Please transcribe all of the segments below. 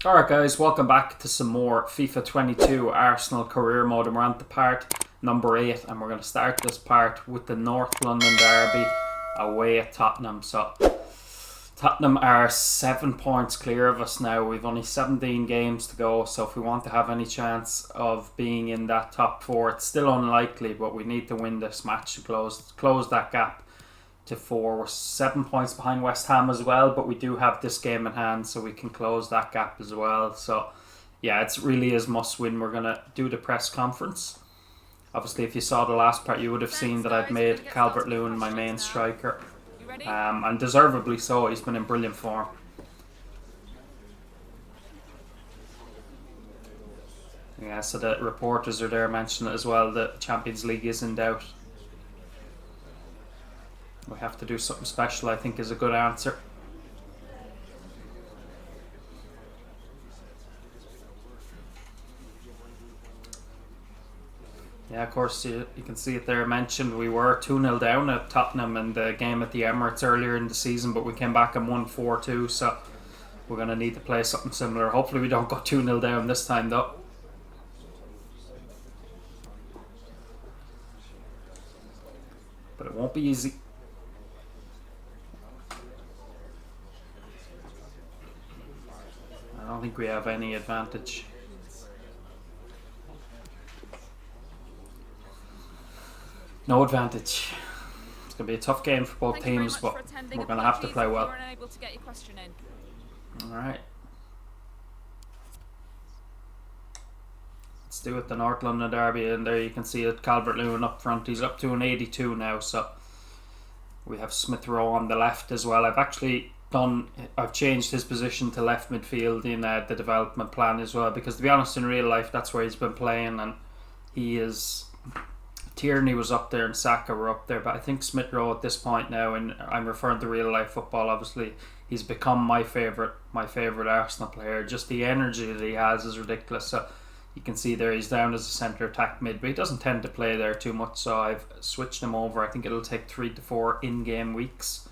Alright guys, welcome back to some more FIFA 22 Arsenal career mode, and we're on to part number 8, and we're going to start this part with the North London derby away at Tottenham. So Tottenham are 7 points clear of us now. We've only 17 games to go, so if we want to have any chance of being in that top 4, it's still unlikely, but we need to win this match to close that gap to 4. We're 7 points behind West Ham as well, but we do have this game in hand, so we can close that gap as well. So yeah, it's really is must win. We're going to do the press conference. Obviously, if you saw the last part, you would have seen that I've made Calvert-Lewin my main striker, and deservedly so. He's been in brilliant form. Yeah, so the reporters are there mentioning it as well. The Champions League is in doubt. We have to do something special, I think, is a good answer. Yeah, of course, you can see it there mentioned. We were 2-0 down at Tottenham in the game at the Emirates earlier in the season, but we came back and won 4-2, so we're going to need to play something similar. Hopefully we don't go 2-0 down this time, though. But it won't be easy. I don't think we have any advantage. No advantage. It's going to be a tough game for both teams, but we're going to have to play well. Alright. Let's do it, the North London derby, and there you can see it, Calvert-Lewin up front. He's up to an 82 now, so we have Smith Rowe on the left as well. I've changed his position to left midfield in the development plan as well, because to be honest, in real life that's where he's been playing, and he is. Tierney was up there and Saka were up there, but I think Smith Rowe at this point now, and I'm referring to real life football, obviously he's become my favourite Arsenal player. Just the energy that he has is ridiculous. So you can see there he's down as a centre attack mid, but he doesn't tend to play there too much, so I've switched him over. I think it'll take 3 to 4 in-game weeks.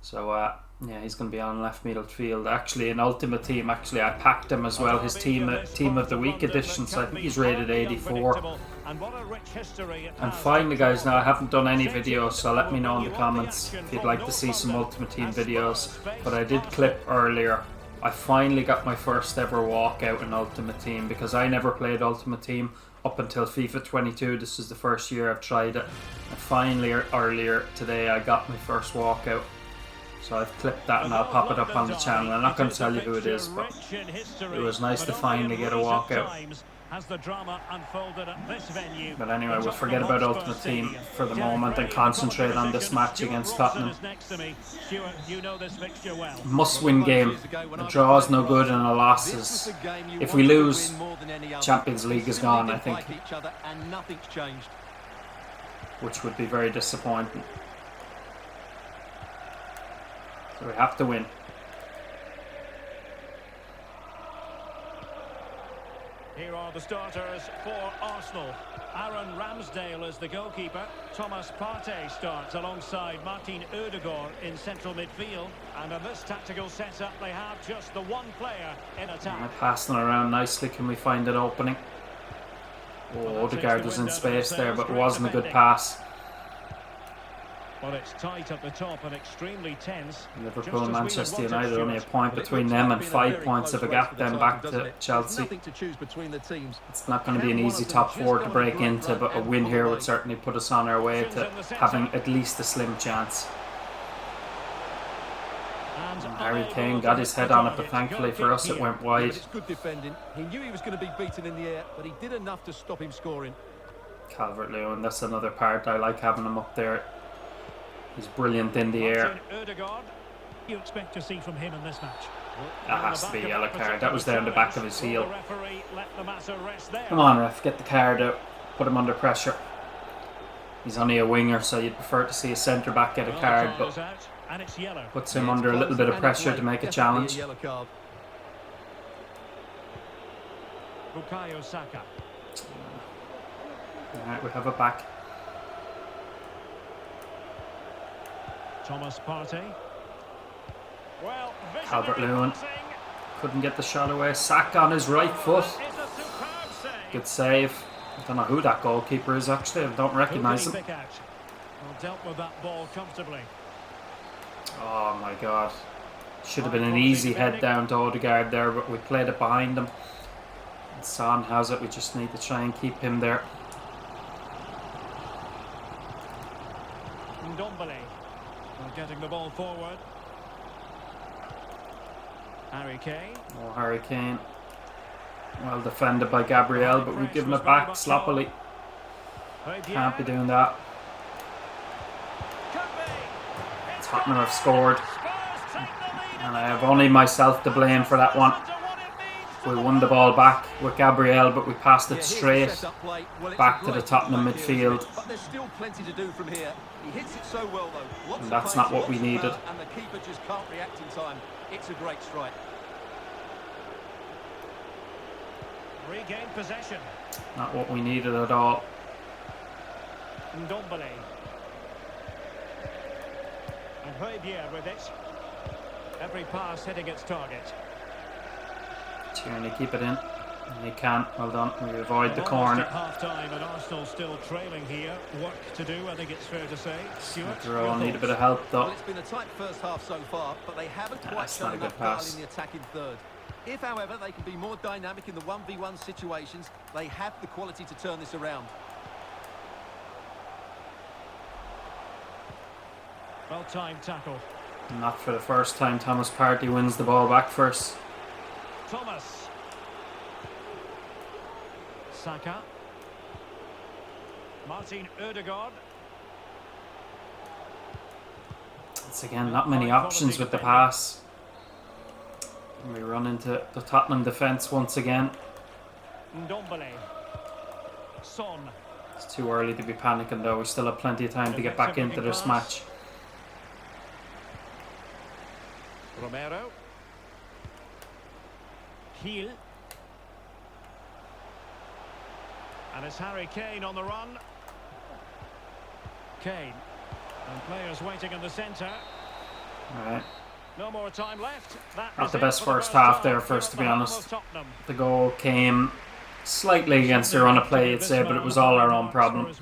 So yeah, he's going to be on left midfield. Actually, in Ultimate Team, I packed him as well, his Team of the Week edition, so I think he's rated 84. And finally guys, now I haven't done any videos, so let me know in the comments if you'd like to see some Ultimate Team videos. But I did clip earlier, I finally got my first ever walkout in Ultimate Team, because I never played Ultimate Team up until FIFA 22. This is the first year I've tried it, and finally earlier today I got my first walkout. So I've clipped that and I'll pop it up on the channel. I'm not going to tell you who it is, but it was nice to finally get a walkout. But anyway, we'll forget about Ultimate Team for the moment and concentrate on this match against Tottenham. Must-win game. A draw is no good and a loss is... If we lose, Champions League is gone, I think. Which would be very disappointing. So we have to win. Here are the starters for Arsenal. Aaron Ramsdale is the goalkeeper. Thomas Partey starts alongside Martin Odegaard in central midfield. And in this tactical setup, they have just the one player in attack. Passing around nicely. Can we find an opening? Oh, Odegaard was in space there, but it wasn't a good pass. Well, it's tight at the top and extremely tense. Liverpool and Manchester United, only a point between them and 5 points of a gap then back to Chelsea. It's not going to be an easy top 4 to break into, but a win here would certainly put us on our way to having at least a slim chance. And Harry Kane got his head on it, but thankfully for us it went wide. Good defending. He knew he was going to be beaten in the air, but he did enough to stop him scoring. Calvert-Lewin, that's another part. I like having him up there. He's brilliant in the air. You expect to see from him in this match? That has to be a yellow card. That was down the back of his heel. Come on, ref, get the card out. Put him under pressure. He's only a winger, so you'd prefer to see a centre back get a card, but puts him under a little bit of pressure to make a challenge. Alright, we have it back. Thomas Partey. Calvert-Lewin. Couldn't get the shot away. Saka on his right foot. It's a superb save. Good save. I don't know who that goalkeeper is actually. I don't recognise him. Well, dealt with that ball comfortably. Oh my god. Should have been an easy head down to Odegaard there, but we played it behind him. And Son has it. We just need to try and keep him there. Ndombele. Getting the ball forward. Harry Kane. Oh, Harry Kane. Well defended by Gabriel, but we've given it back sloppily. Can't be doing that. Tottenham have scored. And I have only myself to blame for that one. We won the ball back with Gabriel, but we passed it straight back to the Tottenham midfield. But there's still plenty to do from here. He hits it so well though. And that's not what we needed. And the keeper just can't react in time. It's a great strike. Regain possession. Not what we needed at all. Ndombele. And Højbjerg with it. Every pass hitting its target. Tierney, keep it in. And he can't. Well done. We avoid the Almost corner. at half-time and Arsenal still trailing here. Work to do, I think it's fair to say. Stuart, Smith Rowe need a bit of help though. Well, it's been a tight first half so far, but they haven't quite That's not shown a good enough guile pass. in the attacking third. If, however, they can be more dynamic in the 1v1 situations, they have the quality to turn this around. Well-timed tackle. Not for the first time. Thomas Partey wins the ball back first. Thomas. Saka. Martin Ødegaard. It's again not many options with the pass. And we run into the Tottenham defence once again. Ndombele. Son. It's too early to be panicking though. We still have plenty of time to get back into this match. Romero. Heel. And it's Harry Kane on the run. Kane. And players waiting in the centre. Alright. No more time left. Not the best first half there first, to be honest. The goal came slightly against the run of play, you'd say, but it was all our own problem.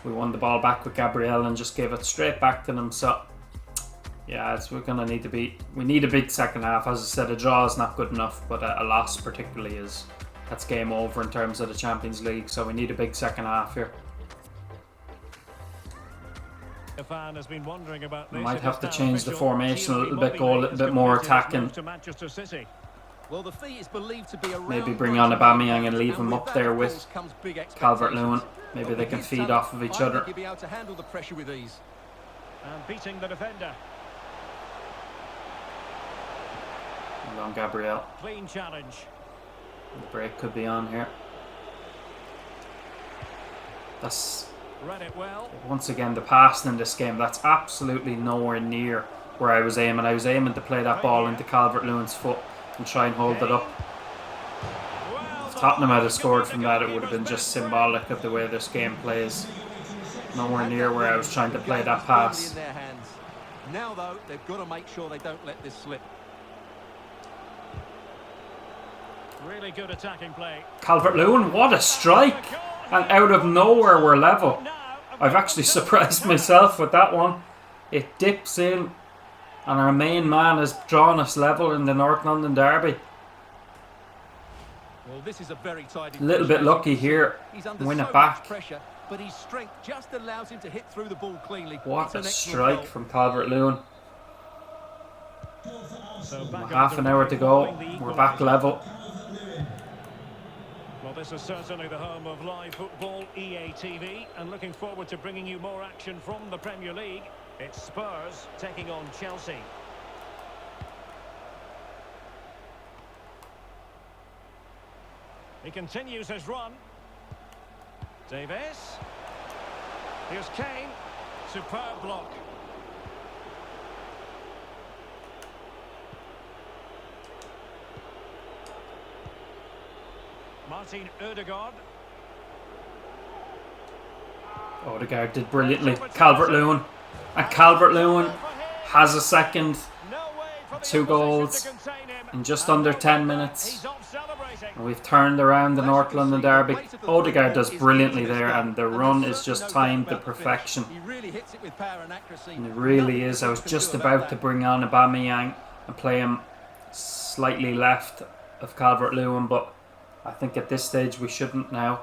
We won the ball back with Gabriel and just gave it straight back to them. So yeah, we're gonna need to beat. We need a big second half. As I said, a draw is not good enough, but a loss particularly is. That's game over in terms of the Champions League. So we need a big second half here. The fan has been wondering about this. We might have to change the formation a little bit, go a little bit more attacking. Well, the fee is believed to be around. Maybe bring on Aubameyang and leave him up there with Calvert-Lewin. Maybe they can feed off of each other. You'll be able to handle the pressure with ease. And beating the defender. Well done, Gabriel. Clean challenge. The break could be on here. That's Read it well. once again the passing in this game. That's absolutely nowhere near where I was aiming. I was aiming to play that ball into Calvert-Lewin's foot and try and hold it up. If Tottenham had scored from that, it would have been just symbolic of the way this game plays. Nowhere near where I was trying to play that pass. Now though, they've got to make sure they don't let this slip. Really good attacking play. Calvert-Lewin, what a strike! And out of nowhere we're level. I've actually surprised myself with that one. It dips in and our main man has drawn us level in the North London derby. Well, this is a very tidy. A little bit lucky here. Win it back. Pressure, but his strength just allows him to hit through the ball cleanly. What a strike from Calvert-Lewin. So Half an hour to go. We're back level. Well, this is certainly the home of live football, EA TV, and looking forward to bringing you more action from the Premier League. It's Spurs taking on Chelsea. He continues his run. Davies. Here's Kane. Superb block. Martin Ødegaard. Odegaard did brilliantly. Calvert-Lewin. And Calvert-Lewin has a second. 2 goals. in just under 10 minutes. And we've turned around the North London derby. Odegaard does brilliantly there, and the run is just timed to perfection. And it really is. I was just about to bring on Aubameyang and play him slightly left of Calvert-Lewin, but I think at this stage we shouldn't now.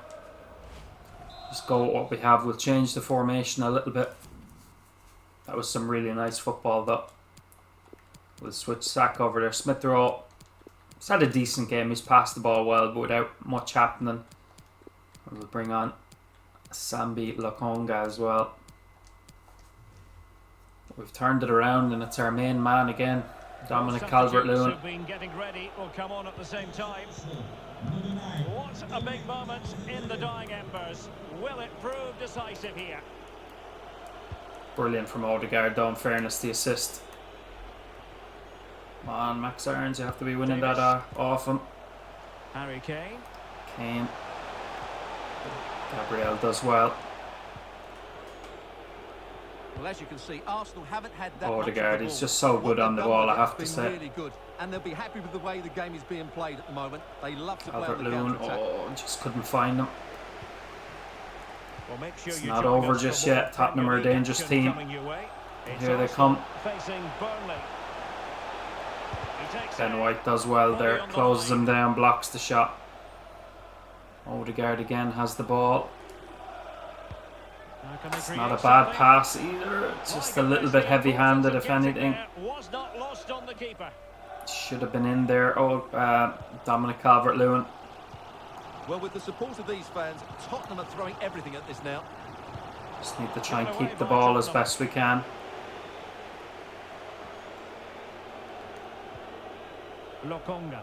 Just go with what we have. We'll change the formation a little bit. That was some really nice football though. We'll switch Saka over there. Smith Rowe, he's had a decent game. He's passed the ball well, but without much happening. We'll bring on Sambi Lokonga as well. We've turned it around, and it's our main man again, Dominic Calvert-Lewin. Have been getting ready will come on at the same time. What a big moment in the dying embers. Will it prove decisive here? Brilliant from Odegaard though, in fairness, the assist. Come on, Max Irons, you have to be winning that off him. Harry Kane. Kane. Gabriel does well. Well, as you can see, Arsenal haven't had that Odegaard, he's just so good on the ball, I have to say. Really good, and they'll be happy with the way the game is being played at the moment. They love to play on the Calvert-Lewin, counter-attack. just couldn't find him. Well, make sure It's you not join over us just for more yet. Tottenham are a Premier League dangerous action team. coming your way. It's Here they Arsenal come. facing Burnley. He takes Ben it. White does well there, On the closes line. him down, blocks the shot. Odegaard again has the ball. Now can they It's create not a bad something? pass either. It's just a little bit heavy-handed, if anything. Was not lost on the keeper. Should have been in there. Dominic Calvert-Lewin. Well, with the support of these fans, Tottenham are throwing everything at this now. Just need to try and keep the ball as best we can. Lokonga.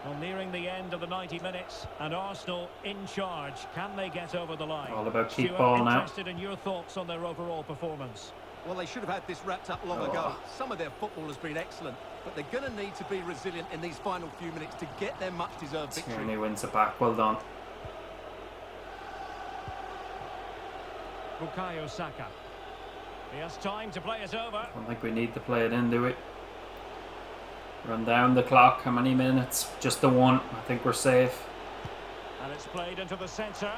Well, nearing the end of the 90 minutes, and Arsenal in charge. Can they get over the line? All about keep Stuart, ball now. interested in your thoughts on their overall performance. Well, they should have had this wrapped up long ago. Some of their football has been excellent, but they're going to need to be resilient in these final few minutes to get their much-deserved victory. Tierney wins it back. Well done. Bukayo Saka. He has time to play it over. I don't think we need to play it in, do we? Run down the clock. How many minutes? Just the one. I think we're safe. And it's played into the centre.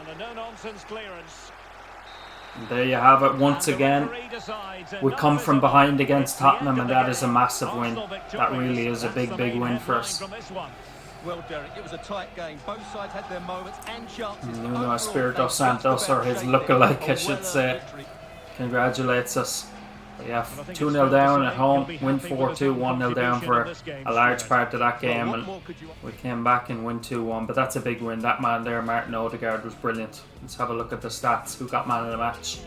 And a no-nonsense clearance. And there you have it once again. We come from behind against Tottenham, and that is a massive win. That really is a big win for us. Well, Derek, it was a tight game. Both sides had their moments and chances. Nuno Espirito Santos, or his lookalike, I should say, congratulates us. But yeah, 2-0 down at home, win 4-2, 1-0 down for a large part of that game, and we came back and win 2-1. But that's a big win. That man there, Martin Odegaard, was brilliant. Let's have a look at the stats. Who got man of the match?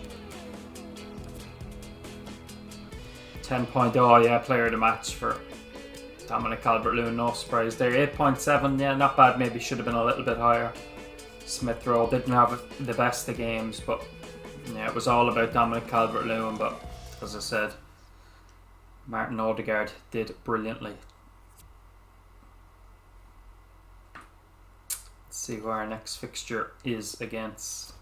10.0, yeah, player of the match for Dominic Calvert-Lewin, no surprise there. 8.7, yeah, not bad. Maybe should have been a little bit higher. Smith Rowe didn't have the best of games, but yeah, it was all about Dominic Calvert-Lewin. But as I said, Martin Odegaard did brilliantly. Let's see who our next fixture is against. So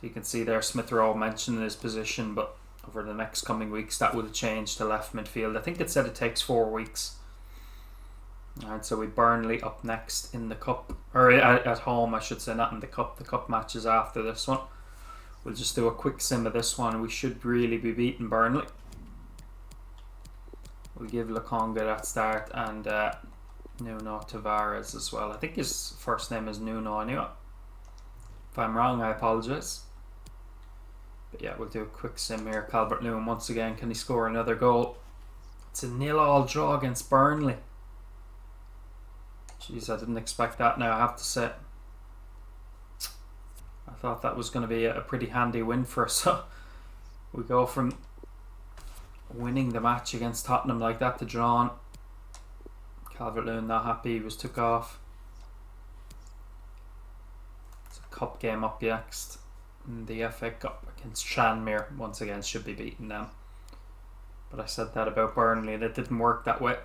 you can see there, Smith Rowe mentioned his position, but over the next coming weeks that will change to left midfield. I think it said it takes 4 weeks. Alright, so we Burnley up next in the cup, or at home I should say, not in the cup. The cup match is after this one. We'll just do a quick sim of this one. We should really be beating Burnley. We'll give Lokonga that start, and Nuno Tavares as well. I think his first name is Nuno anyway. If I'm wrong, I apologise. But yeah, we'll do a quick sim here. Calvert-Lewin once again. Can he score another goal? It's a 0-0 draw against Burnley. Jeez, I didn't expect that now, I have to say. I thought that was going to be a pretty handy win for us. So we go from winning the match against Tottenham like that to drawing. Calvert-Lewin not happy, he was took off. It's a cup game up next. In the FA Cup against Tranmere. Once again, should be beating them. But I said that about Burnley and it didn't work that way.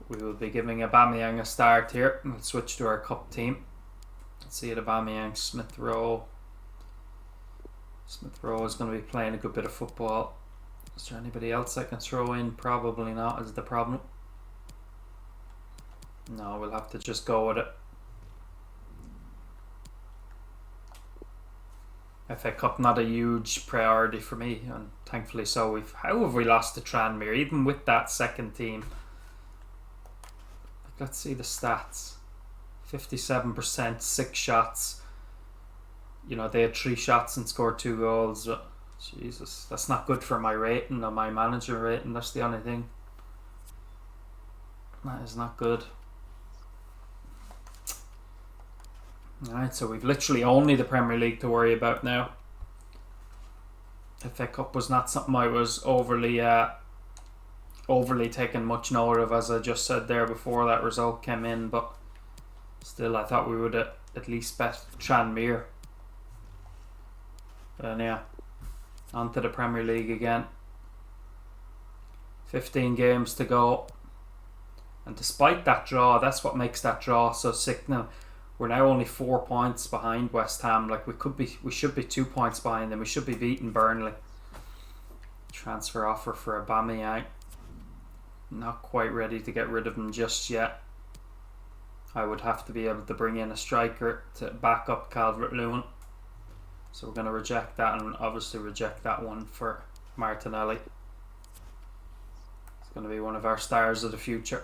We will be giving Aubameyang a start here. We'll switch to our cup team. Let's see it, Aubameyang, Smith Rowe. Smith Rowe is going to be playing a good bit of football. Is there anybody else I can throw in? Probably not, is the problem. No, we'll have to just go with it. FA Cup not a huge priority for me, and thankfully so. How have we lost to Tranmere, even with that second team? Let's see the stats. 57%, 6 shots. You know, they had 3 shots and scored 2 goals. Jesus, that's not good for my rating or my manager rating. That's the only thing. That is not good. Alright, so we've literally only the Premier League to worry about now. FA Cup was not something I was overly taking much note of, as I just said there before that result came in, but still I thought we would at least bet Tranmere. And yeah, on to the Premier League again. 15 games to go, and despite that draw, that's what makes that draw so sickening. We're now only 4 points behind West Ham. Like we should be 2 points behind them. We should be beating Burnley. Transfer offer for Aubameyang. Not quite ready to get rid of him just yet. I would have to be able to bring in a striker to back up Calvert-Lewin. So we're going to reject that, and obviously reject that one for Martinelli. It's going to be one of our stars of the future.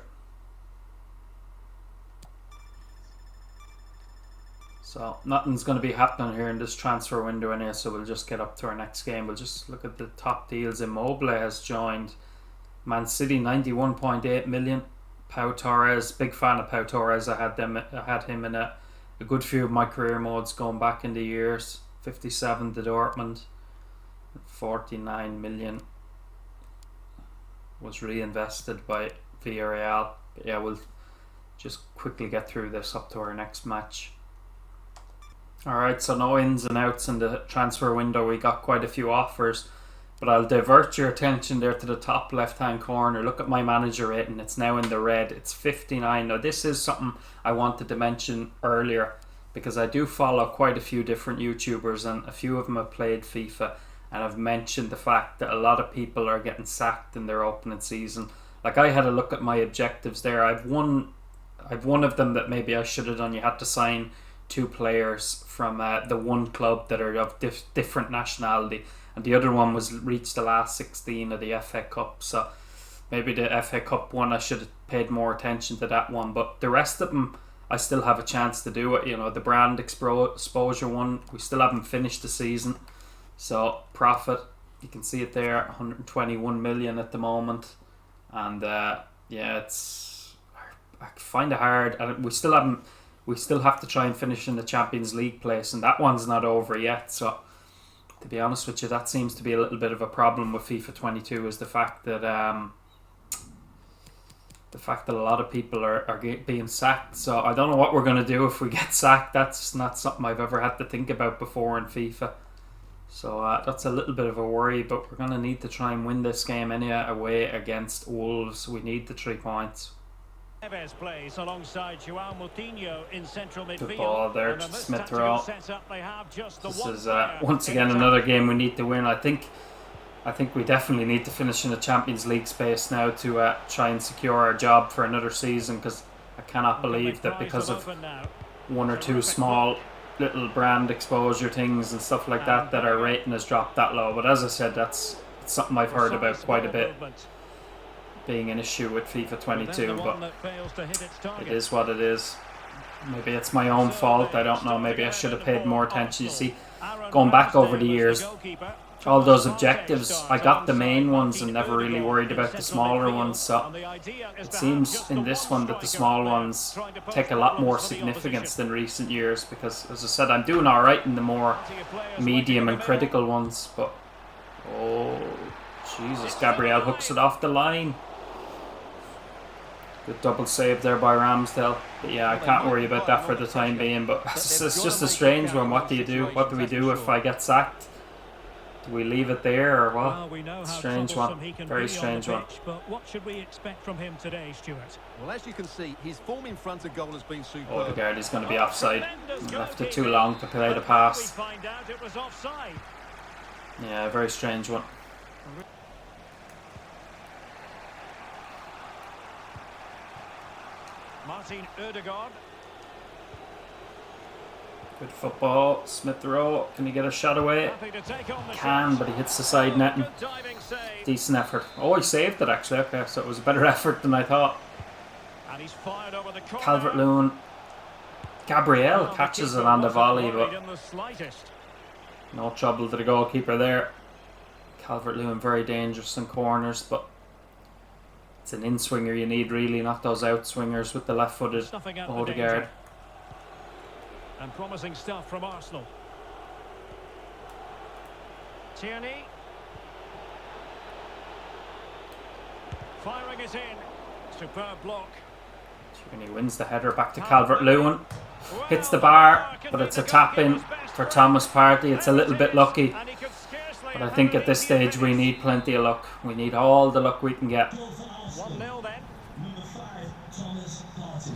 So nothing's going to be happening here in this transfer window anyway, so we'll just get up to our next game. We'll just look at the top deals. Immobile has joined Man City, 91.8 million. Pau Torres, big fan of Pau Torres. I had him in a good few of my career modes going back in the years. 57 to Dortmund. 49 million was reinvested by Villarreal. But yeah, we'll just quickly get through this up to our next match. Alright, so no ins and outs in the transfer window. We got quite a few offers, but I'll divert your attention there to the top left hand corner. Look at my manager rating. It's now in the red. It's 59. Now this is something I wanted to mention earlier, because I do follow quite a few different YouTubers, and a few of them have played FIFA, and I've mentioned the fact that a lot of people are getting sacked in their opening season. Like, I had a look at my objectives there. I've one of them that maybe I should have done. You had to sign 2 players from the one club that are of different nationality, and the other one was reach the last 16 of the FA Cup. So maybe the FA Cup one, I should have paid more attention to that one, but the rest of them I still have a chance to do it. You know, the brand exposure one, we still haven't finished the season, so profit, you can see it there, 121 million at the moment, and yeah, it's, I find it hard, and we still have to try and finish in the Champions League place, and that one's not over yet. So to be honest with you, that seems to be a little bit of a problem with FIFA 22, is the fact that a lot of people are being sacked. So I don't know what we're going to do if we get sacked. That's not something I've ever had to think about before in FIFA. So that's a little bit of a worry, but we're going to need to try and win this game anyway away against Wolves. We need the 3 points. Neves plays alongside João Moutinho in central midfield. Good ball there to Smith Rowe. This is once again player another game we need to win. I think we definitely need to finish in the Champions League space now to try and secure our job for another season, because I cannot believe that because of 1 or 2 small little brand exposure things and stuff like that, that our rating has dropped that low. But as I said, it's something I've heard about quite a bit, being an issue with FIFA 22, but it is what it is. Maybe it's my own fault, I don't know. Maybe I should have paid more attention. You see, going back over the years, all those objectives, I got the main ones and never really worried about the smaller ones. So it seems in this one that the small ones take a lot more significance than recent years, because as I said, I'm doing alright in the more medium and critical ones, but oh Jesus, Gabriel hooks it off the line. Good double save there by Ramsdale. But yeah, I can't worry about that for the time being. But it's just a strange one. What do you do? What do we do if I get sacked? Do we leave it there or what? Strange one. Very strange one. But what should we expect from him today, Stuart? Well, as you can see, his form in front of goal has been superb. Odegaard is going to be offside. He left it too long to play the pass. Yeah, very strange one. Martin Ødegaard. Good football. Smith Rowe. Can he get a shot away? Happy to take on the Can, shot. but he hits the side netting. Good diving save. Decent effort. Oh, he saved it actually. Okay, so it was a better effort than I thought. And he's fired over the corner. Calvert-Lewin. Gabriel Well, catches the it on the keeper wasn't volley, worried but in the slightest. no trouble to the goalkeeper there. Calvert-Lewin very dangerous in corners, but it's an in-swinger you need really, not those out-swingers with the left-footed Snuffing out the Odegaard. danger. And promising stuff from Arsenal. Tierney. Firing it in. Superb block. And he wins the header back to Calvert-Lewin. Hits the bar, but it's a tap-in for Thomas Partey. It's a little bit lucky, but I think at this stage we need plenty of luck. We need all the luck we can get. 1-0 then. Number 5, Thomas Partey.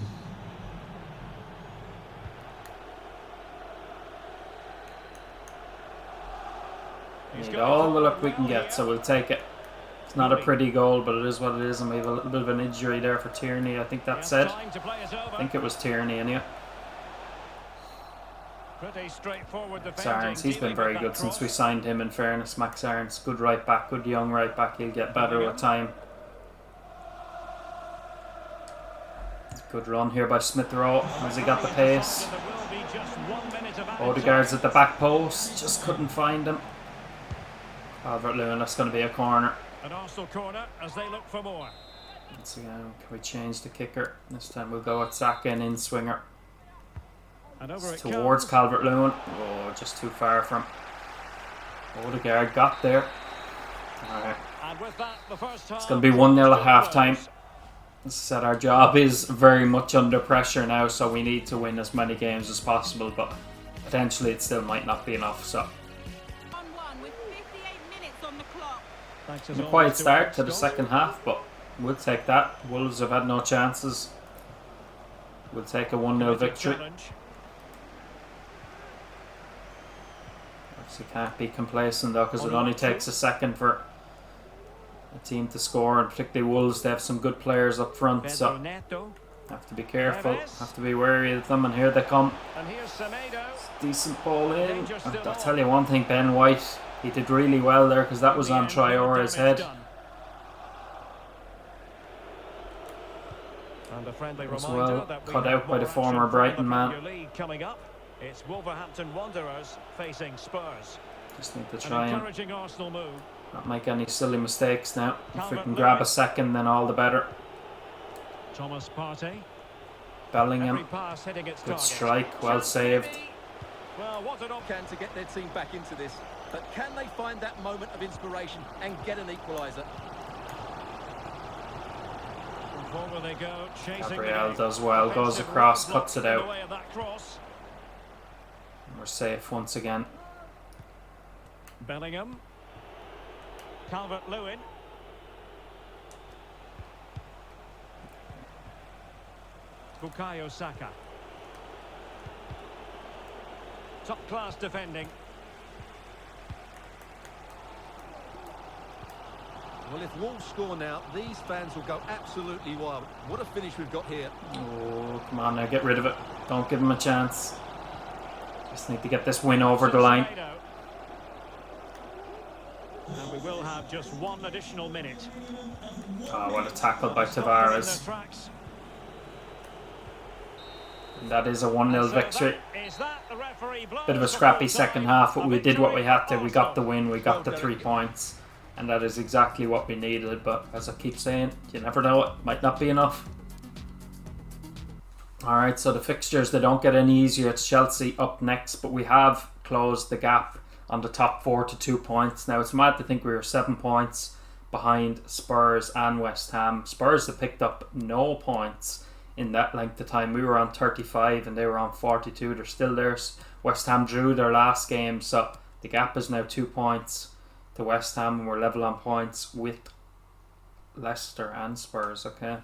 We need all the luck we can get, so we'll take it. It's not a pretty goal, but it is what it is, and we have a little bit of an injury there for Tierney. I think that's it. I think it was Tierney anyway. Pretty straightforward Max Aarons, he's been very good since we signed him, in fairness. Max Aarons, good right back, good young right back. He'll get better with time. Good run here by Smith Rowe. Has he got the pace? Odegaard's at the back post, just couldn't find him. Calvert-Lewin, that's going to be a corner. An Arsenal corner as they look for more. Once again, can we change the kicker? This time we'll go with Saka and in-swinger. And over it Towards comes. Calvert-Lewin. Oh, just too far from Odegaard. Got there. Alright. And with that, the first It's going to be 1-0 at half time. As I said, our job is very much under pressure now, so we need to win as many games as possible, but potentially it still might not be enough. So, with 58 minutes on the clock. a quiet start to the second half, but we'll take that. Wolves have had no chances. We'll take a 1-0 victory. Obviously can't be complacent though, because it only takes a second for a team to score, and particularly Wolves, they have some good players up front, so have to be careful, have to be wary of them, and here they come. And here's Semedo. Decent ball in. I'll tell you one thing, Ben White, he did really well there, because that was on Traore's head. And a friendly As reminder well, that we cut have out by more the former action from Brighton the man. Premier League coming up. It's Wolverhampton Wanderers facing Spurs. Just need to An try and encouraging Arsenal move. not make any silly mistakes now. If we can grab a second, then all the better. Thomas Partey. Every Bellingham, pass hitting its good target. strike, well saved. Well, what an option. Can to get their team back into this, but can they find that moment of inspiration and get an equaliser? Forward they go, chasing Gabriel the does well, goes offensive across, roadblock cuts it in the out. way of that cross. We're safe once again. Bellingham. Calvert-Lewin. Bukayo Saka. Top class defending. Well, if Wolves score now, these fans will go absolutely wild. What a finish we've got here. Oh, come on now, get rid of it. Don't give them a chance. Just need to get this win over the line. And we will have just one additional minute. Oh, what a tackle by Tavares. And that is a 1-0 victory. Bit of a scrappy second half, but we did what we had to. We got the win, we got the 3 points. And that is exactly what we needed, but as I keep saying, you never know, it might not be enough. Alright, so the fixtures, they don't get any easier. It's Chelsea up next, but we have closed the gap on the top 4 to 2 points. Now, it's mad to think we were 7 points behind Spurs and West Ham. Spurs have picked up no points in that length of time. We were on 35 and they were on 42. They're still there. West Ham drew their last game, so the gap is now 2 points to West Ham, and we're level on points with Leicester and Spurs, okay?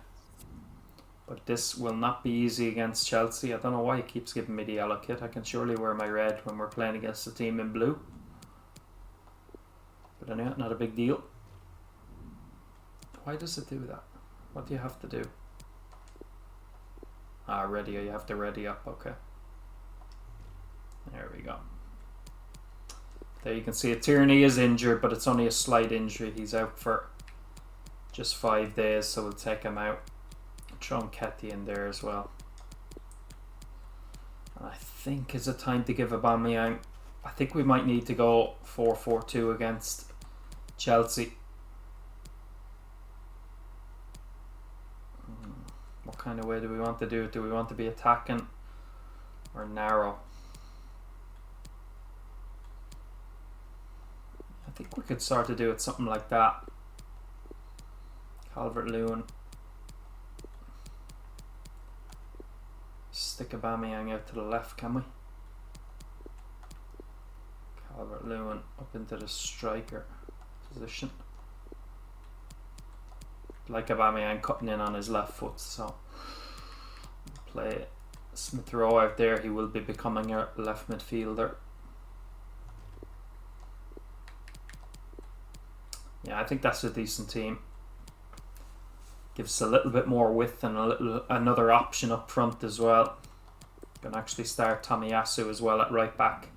But this will not be easy against Chelsea. I don't know why he keeps giving me the yellow kit. I can surely wear my red when we're playing against a team in blue. But anyway, not a big deal. Why does it do that? What do you have to do? Ah, ready. You have to ready up. Okay. There we go. There you can see it. Tierney is injured, but it's only a slight injury. He's out for just 5 days, so we'll take him out. Throw Nketiah in there as well. And I think is it time to give Aubameyang. I think we might need to go 4-4-2 against Chelsea. What kind of way do we want to do it? Do we want to be attacking or narrow? I think we could start to do it something like that. Calvert-Lewin. Stick Aubameyang out to the left, can we? Calvert-Lewin up into the striker position. Like Aubameyang cutting in on his left foot, so play Smith Rowe out there. He will be becoming a left midfielder. Yeah, I think that's a decent team. Gives us a little bit more width and another option up front as well. Can actually start Tomiyasu as well at right back.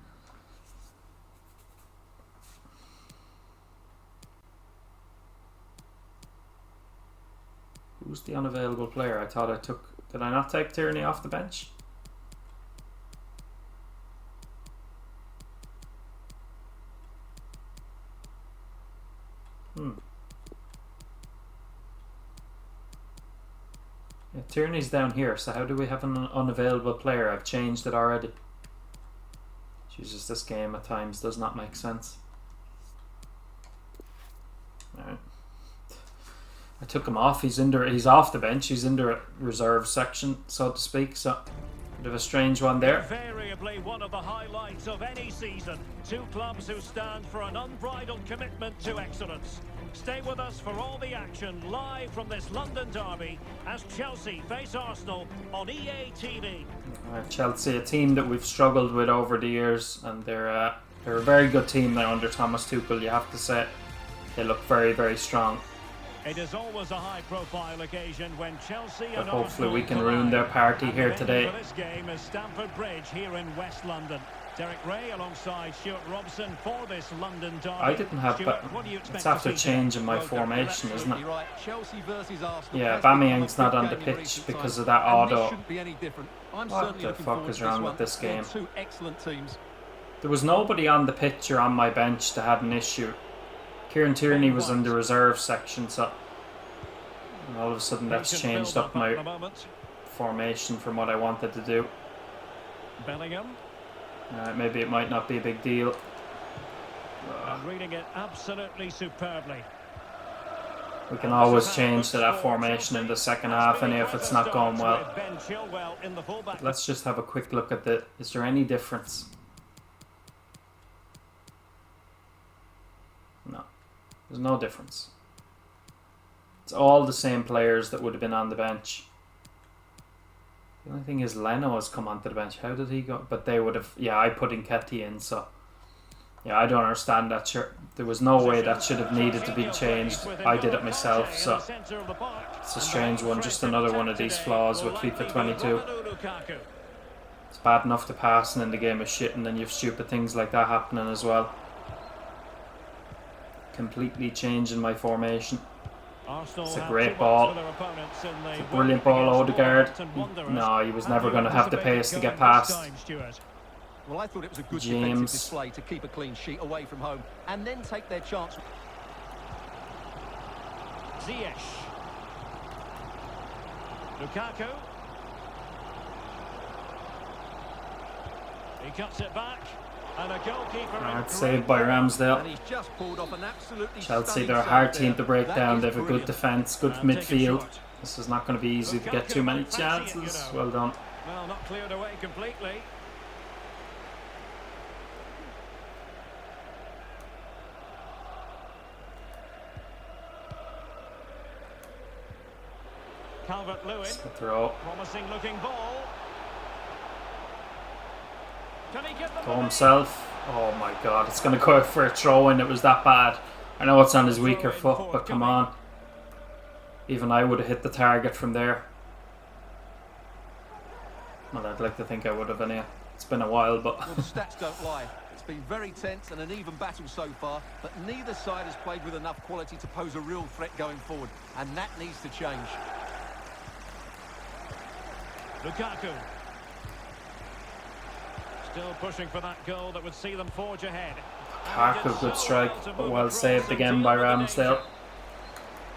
Who's the unavailable player? I thought I took... Did I not take Tierney off the bench? Yeah, Tierney's down here, so how do we have an unavailable player? I've changed it already. Jesus, this game at times does not make sense. Alright. I took him off. He's off the bench. He's in the reserve section, so to speak. So, bit of a strange one there. Invariably one of the highlights of any season. Two clubs who stand for an unbridled commitment to excellence. Stay with us for all the action live from this London derby as Chelsea face Arsenal on EA TV. Chelsea, a team that we've struggled with over the years, and they're a very good team now under Thomas Tuchel. You have to say, they look very, very strong. It is always a high-profile occasion when Chelsea But and hopefully Arsenal we can collide. ruin their party here And the today. venue for this game is Stamford Bridge here in West London. Derek Ray alongside Stuart Robson for this London derby. I didn't have Stuart, that. what do you expect It's after to see changing my Well, formation, you're isn't it? absolutely right. Chelsea versus Arsenal Yeah, has become Aubameyang's a not big on the game in pitch recent because times, of that and this auto. shouldn't be any different. I'm What certainly the looking fuck forward is to wrong this with this one. They're game? two excellent teams. There was nobody on the pitch or on my bench that had an issue. Kieran Tierney was in the reserve section, so and all of a sudden that's Patient changed build-up up at the my moment. formation from what I wanted to do. Bellingham. Maybe it might not be a big deal. And reading it absolutely superbly. We can always change to that formation in the second half, and if it's not going well. Let's just have a quick look at the... Is there any difference? No. There's no difference. It's all the same players that would have been on the bench. The only thing is Leno has come onto the bench. How did he go? But they would have... Yeah, I put Nketiah in, so... Yeah, I don't understand that. Sure, there was no way that should have needed to be changed. I did it myself, so... It's a strange one. Just another one of these flaws with FIFA 22. It's bad enough to pass and then the game is shit, and then you have stupid things like that happening as well. Completely changing my formation. It's a great ball. It's a brilliant ball, Odegaard. No, he was never going to have the pace to get past. Well, I thought it was a good James. defensive display to keep a clean sheet away from home and then take their chance. Ziyech. Lukaku. He cuts it back. And a goalkeeper. It's saved by Ramsdale. And he's just pulled off an absolutely Chelsea, stunning they're a save hard there. team to break That down. is They have a good brilliant. defence, good And take it midfield. short. This is not going to be easy to get too many chances. Well done. Well, not cleared away completely. Calvert-Lewin. Throw. Promising looking ball. Can he get To himself. Oh my god, it's going to go for a throw in. It was that bad. I know it's on his weaker foot, but come on. Even I would have hit the target from there. Well, I'd like to think I would have anyway. It's been a while, but... Well, the stats don't lie. It's been very tense and an even battle so far, but neither side has played with enough quality to pose a real threat going forward, and that needs to change. Lukaku. Still pushing for that goal that would see them forge ahead. Lukaku, good strike, but well saved again by Ramsdale.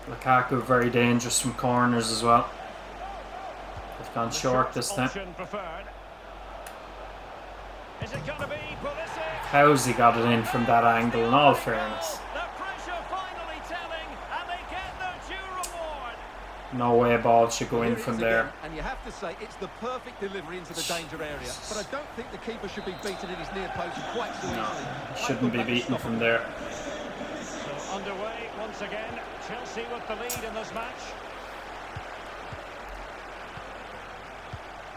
Lukaku very dangerous from corners as well. They've gone short this time. Is it going to be Pulisic? How's he got it in from that angle, in all fairness? The pressure finally telling, and they get their due reward. No way a ball should go in Here it from is there. again, and you have to say it's the perfect delivery into the danger area. But I don't think the keeper should be beaten in his near post quite so easily. Shouldn't be beaten from there. So underway once again. Chelsea with the lead in this match.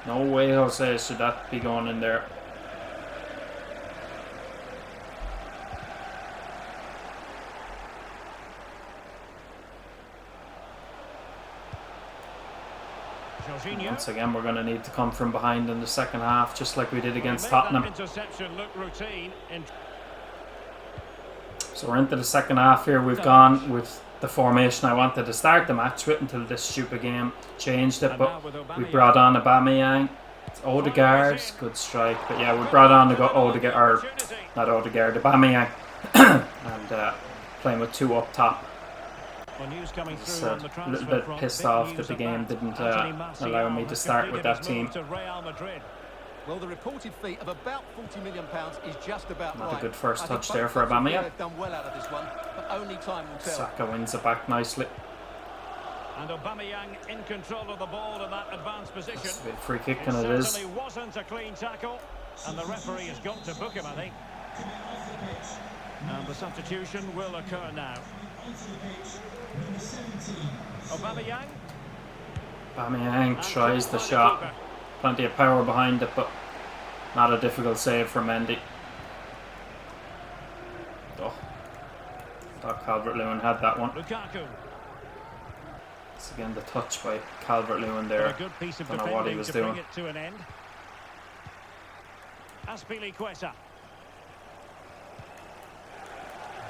No way, Jose, should that be going in there. Once again, we're going to need to come from behind in the second half, just like we did against Tottenham. Interception looked routine. So we're into the second half here. We've gone with the formation I wanted to start the match with until this stupid game changed it. But we brought on Aubameyang. It's Odegaard, good strike. But yeah, we brought on Odegaard, or not Odegaard, Aubameyang, and playing with two up top. It's a little bit pissed off that the game didn't allow me to start with that team. Well, the reported fee of about £40 million is just about right. Not a good first touch there for Aubameyang. They've done well out of this one, but only time will tell. Saka wins it back nicely. And Aubameyang in control of the ball in that advanced position. It's a bit free kick, and it is. Certainly wasn't a clean tackle, and the referee has got to book him, I think. And the substitution will occur now. Aubameyang. Aubameyang tries the shot. Plenty of power behind it, but not a difficult save for Mendy. Oh, thought Calvert-Lewin had that one. Lukaku. It's again the touch by Calvert-Lewin there. Don't know what he was doing. It to an end. Aspilicueta.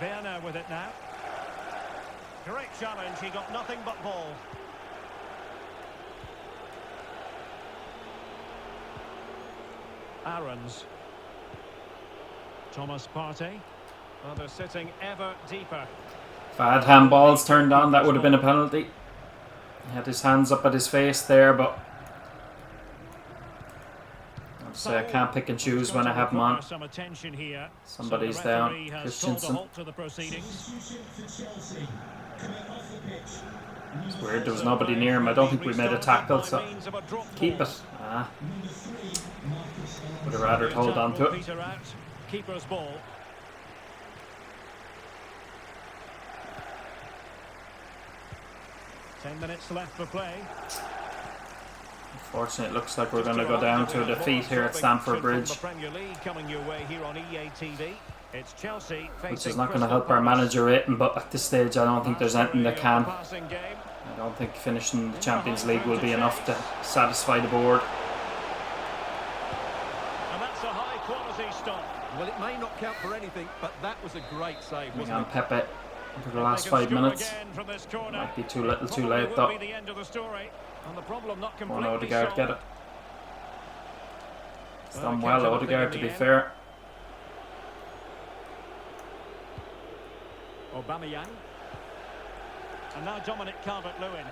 Werner with it now. Great challenge, he got nothing but ball. Aarons. Thomas Partey. Well, they're sitting ever deeper. If I had handballs turned on, that would have been a penalty. He had his hands up at his face there, but I'd say I can't pick and choose when I have them on. Somebody's down. Christensen. It's weird, there was nobody near him. I don't think we made a tackle, so keep it. Would have rather hold on to it. Keeper's ball. Ten minutes left for play. Unfortunately, it looks like we're going to go down to a defeat here at Stamford Bridge, which is not going to help our manager rating, but at this stage I don't think there's anything that can. I don't think finishing the Champions League will be enough to satisfy the board. And that's a high quality stop. Well, it may not count for anything, but that was a great save, wasn't On it? Pepe for the last 5 minutes. Might be too little, too late though. Won't Odegaard get it? It's done well, Odegaard, to be fair. Aubameyang. And now Dominic Calvert-Lewin.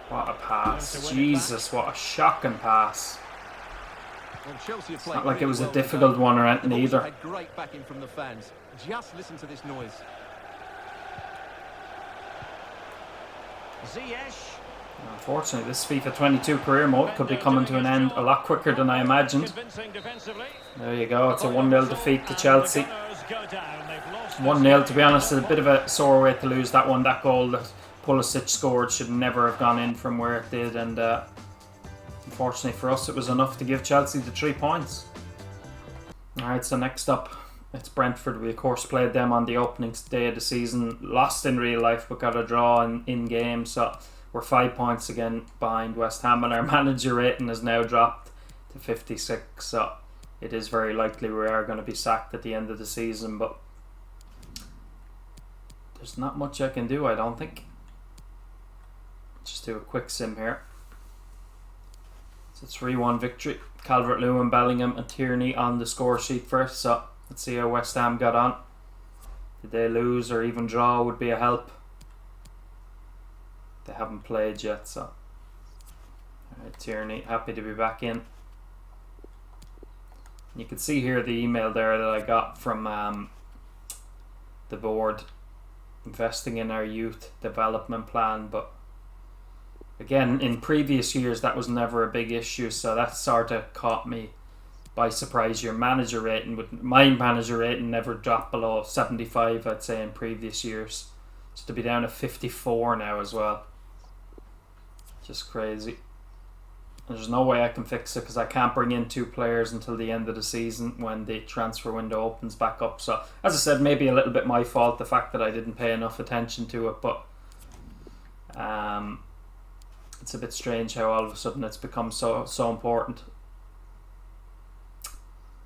What a pass. Jesus, what a shocking pass. Well, Chelsea It's not like it was a difficult one or anything either. Had great backing from the fans. Just listen to this noise. Ziyech. Unfortunately, this FIFA 22 career mode could be coming to an end a lot quicker than I imagined. There you go, it's a 1-0 defeat to Chelsea. 1-0, to be honest, it's a bit of a sore way to lose that one. That goal that Pulisic scored should never have gone in from where it did, and unfortunately for us it was enough to give Chelsea the 3 points. Alright, so next up it's Brentford. We of course played them on the opening day of the season, lost in real life but got a draw in game, so we're 5 points again behind West Ham, and our manager rating has now dropped to 56. So it is very likely we are going to be sacked at the end of the season, but there's not much I can do, I don't think. Just do a quick sim here. It's a 3-1 victory. Calvert-Lewin, Bellingham and Tierney on the score sheet first. So let's see how West Ham got on. Did they lose or even draw would be a help. They haven't played yet, so. Alright, Tierney, happy to be back in. You can see here the email there that I got from the board. Investing in our youth development plan, but again, in previous years that was never a big issue, so that sort of caught me by surprise. Your manager rating my manager rating never dropped below 75, I'd say, in previous years. So to be down to 54 now as well, just crazy. There's no way I can fix it because I can't bring in 2 players until the end of the season when the transfer window opens back up. So as I said, maybe a little bit my fault, the fact that I didn't pay enough attention to it, but it's a bit strange how all of a sudden it's become so important.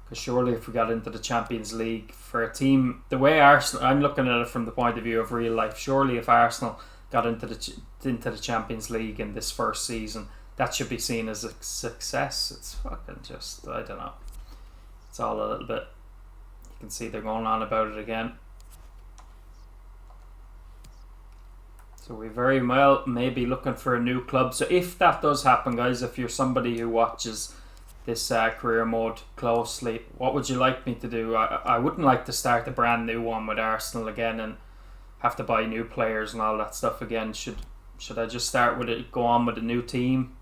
Because surely if we got into the Champions League for a team, the way Arsenal, I'm looking at it from the point of view of real life, surely if Arsenal got into the Champions League in this first season, that should be seen as a success. It's fucking just, I don't know. It's all a little bit, you can see they're going on about it again. So we very well may be looking for a new club. So if that does happen, guys, if you're somebody who watches this career mode closely, what would you like me to do? I wouldn't like to start a brand new one with Arsenal again and have to buy new players and all that stuff again. Should I just start with it, go on with a new team?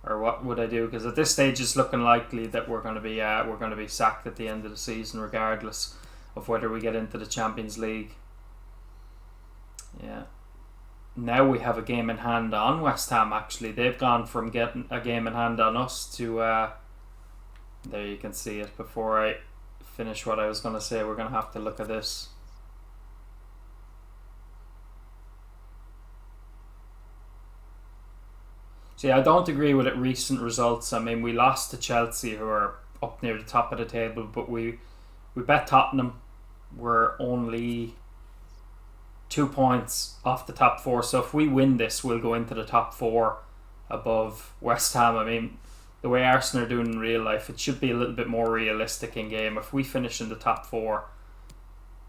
Or what would I do? Because at this stage, it's looking likely that we're going to be sacked at the end of the season, regardless of whether we get into the Champions League. Yeah. Now we have a game in hand on West Ham. Actually, they've gone from getting a game in hand on us to. There you can see it. Before I finish what I was going to say, we're going to have to look at this. See, I don't agree with it. Recent results. I mean, we lost to Chelsea, who are up near the top of the table, but we bet Tottenham. We're only 2 points off the top 4. So if we win this, we'll go into the top 4 above West Ham. I mean, the way Arsenal are doing in real life, it should be a little bit more realistic in game. If we finish in the top 4,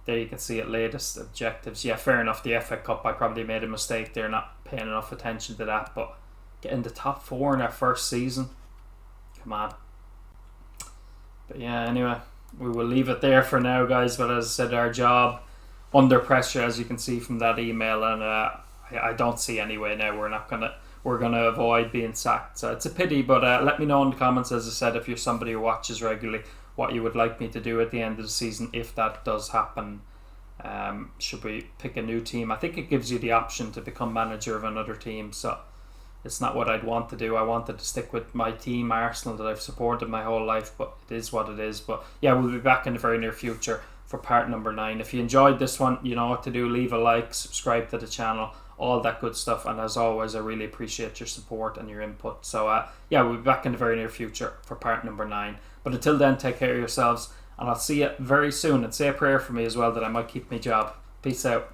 there you can see it, latest objectives. Yeah, fair enough. The FA Cup, I probably made a mistake there, not paying enough attention to that, but getting the top 4 in our first season, come on. But yeah, anyway, we will leave it there for now, guys. But as I said, our job under pressure, as you can see from that email, and I don't see any way now we're gonna avoid being sacked. So it's a pity, but let me know in the comments, as I said, if you're somebody who watches regularly, what you would like me to do at the end of the season if that does happen. Should we pick a new team? I think it gives you the option to become manager of another team, so it's not what I'd want to do. I wanted to stick with my team, Arsenal, that I've supported my whole life, but it is what it is. But yeah, we'll be back in the very near future for part number 9. If you enjoyed this one, you know what to do. Leave a like, subscribe to the channel, all that good stuff. And as always, I really appreciate your support and your input. So yeah, we'll be back in the very near future for part number 9. But until then, take care of yourselves, and I'll see you very soon. And say a prayer for me as well that I might keep my job. Peace out.